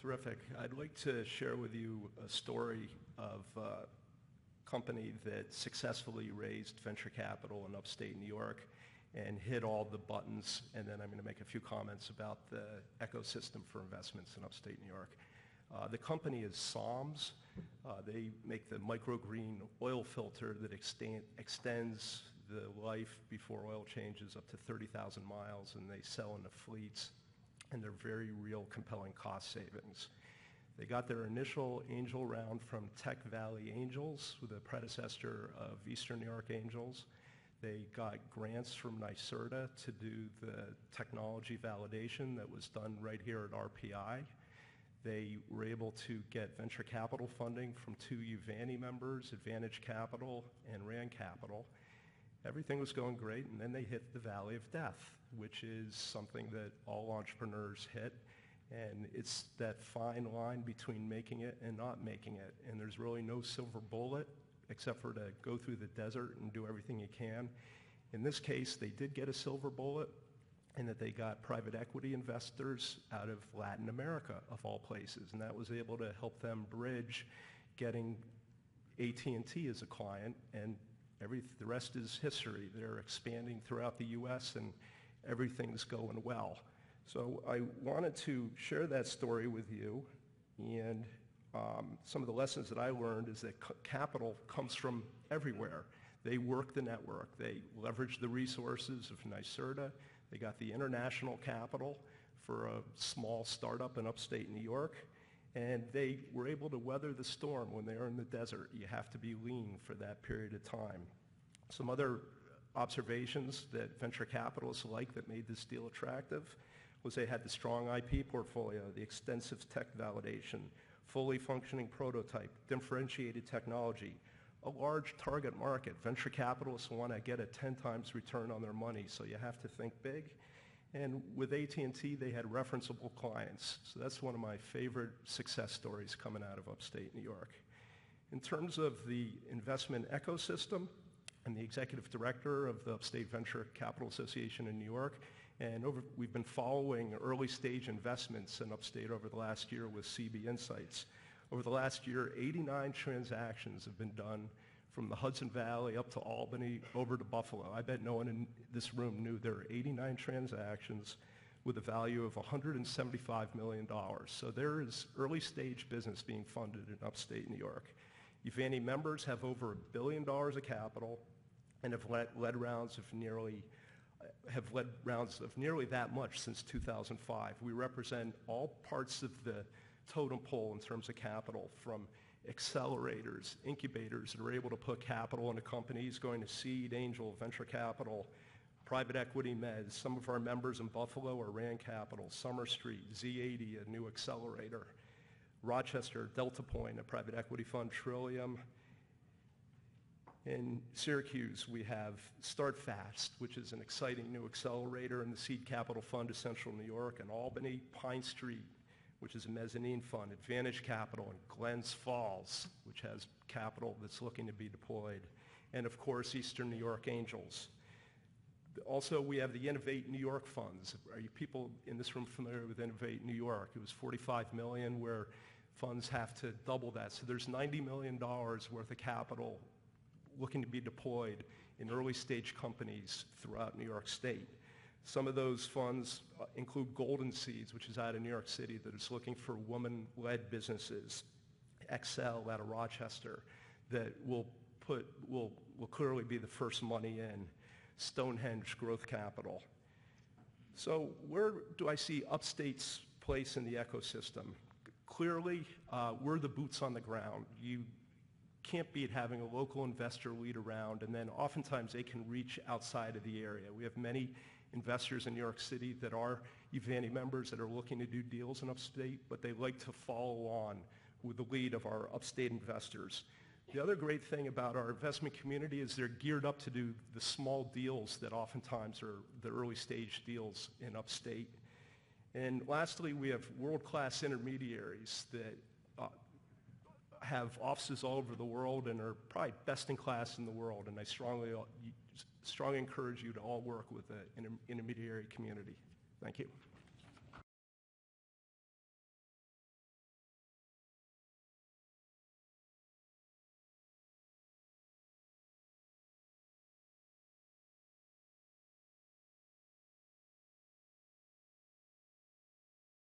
Terrific. I'd like to share with you a story of a company that successfully raised venture capital in upstate New York and hit all the buttons, and then I'm going to make a few comments about the ecosystem for investments in upstate New York. The company is SOMS. They make the microgreen oil filter that extends the life before oil changes up to 30,000 miles, and they sell into fleets, and they're very real compelling cost savings. They got their initial angel round from Tech Valley Angels, the predecessor of Eastern New York Angels. They got grants from NYSERDA to do the technology validation that was done right here at RPI. They were able to get venture capital funding from two UVANY members, Advantage Capital and Rand Capital. Everything was going great, and then they hit the valley of death, which is something that all entrepreneurs hit. And it's that fine line between making it and not making it. And there's really no silver bullet except for to go through the desert and do everything you can. In this case, they did get a silver bullet in that they got private equity investors out of Latin America, of all places. And that was able to help them bridge getting AT&T as a client, and the rest is history. They're expanding throughout the U.S. and everything's going well. So I wanted to share that story with you, and some of the lessons that I learned is that capital comes from everywhere. They work the network. They leverage the resources of NYSERDA. They got the international capital for a small startup in upstate New York, and they were able to weather the storm when they are in the desert. You have to be lean for that period of time. Some other observations that venture capitalists like that made this deal attractive was they had the strong IP portfolio, the extensive tech validation, fully functioning prototype, differentiated technology, a large target market. Venture capitalists want to get a 10 times return on their money, so you have to think big. And with AT&T, they had referenceable clients. So that's one of my favorite success stories coming out of upstate New York. In terms of the investment ecosystem, I'm the executive director of the Upstate Venture Capital Association in New York, and we've been following early stage investments in upstate over the last year with CB Insights. Over the last year, 89 transactions have been done from the Hudson Valley up to Albany, over to Buffalo. I bet no one in this room knew there are 89 transactions with a value of $175 million. So there is early stage business being funded in upstate New York. UVANY members have over $1 billion of capital and have led rounds of nearly that much since 2005. We represent all parts of the totem pole in terms of capital, from accelerators, incubators that are able to put capital into companies, going to seed, angel, venture capital, private equity meds. Some of our members in Buffalo are Rand Capital, Summer Street, Z80, a new accelerator, Rochester, Delta Point, a private equity fund, Trillium. In Syracuse, we have Start Fast, which is an exciting new accelerator in the seed capital fund of Central New York. And Albany, Pine Street, which is a mezzanine fund, Advantage Capital, and Glens Falls, which has capital that's looking to be deployed. And of course, Eastern New York Angels. Also, we have the Innovate New York funds. Are you people in this room familiar with Innovate New York? It was $45 million, where funds have to double that. So there's $90 million worth of capital looking to be deployed in early stage companies throughout New York State. Some of those funds include Golden Seeds, which is out of New York City, that is looking for woman-led businesses. Excel out of Rochester, that will clearly be the first money in. Stonehenge Growth Capital. So where do I see Upstate's place in the ecosystem? Clearly, we're the boots on the ground. You can't beat having a local investor lead around, and then oftentimes they can reach outside of the area. We have many investors in New York City that are UVANY members that are looking to do deals in upstate, but they like to follow on with the lead of our upstate investors. The other great thing about our investment community is they're geared up to do the small deals that oftentimes are the early stage deals in upstate. And lastly, we have world-class intermediaries that have offices all over the world and are probably best in class in the world. And I strongly encourage you to all work with the intermediary community. Thank you.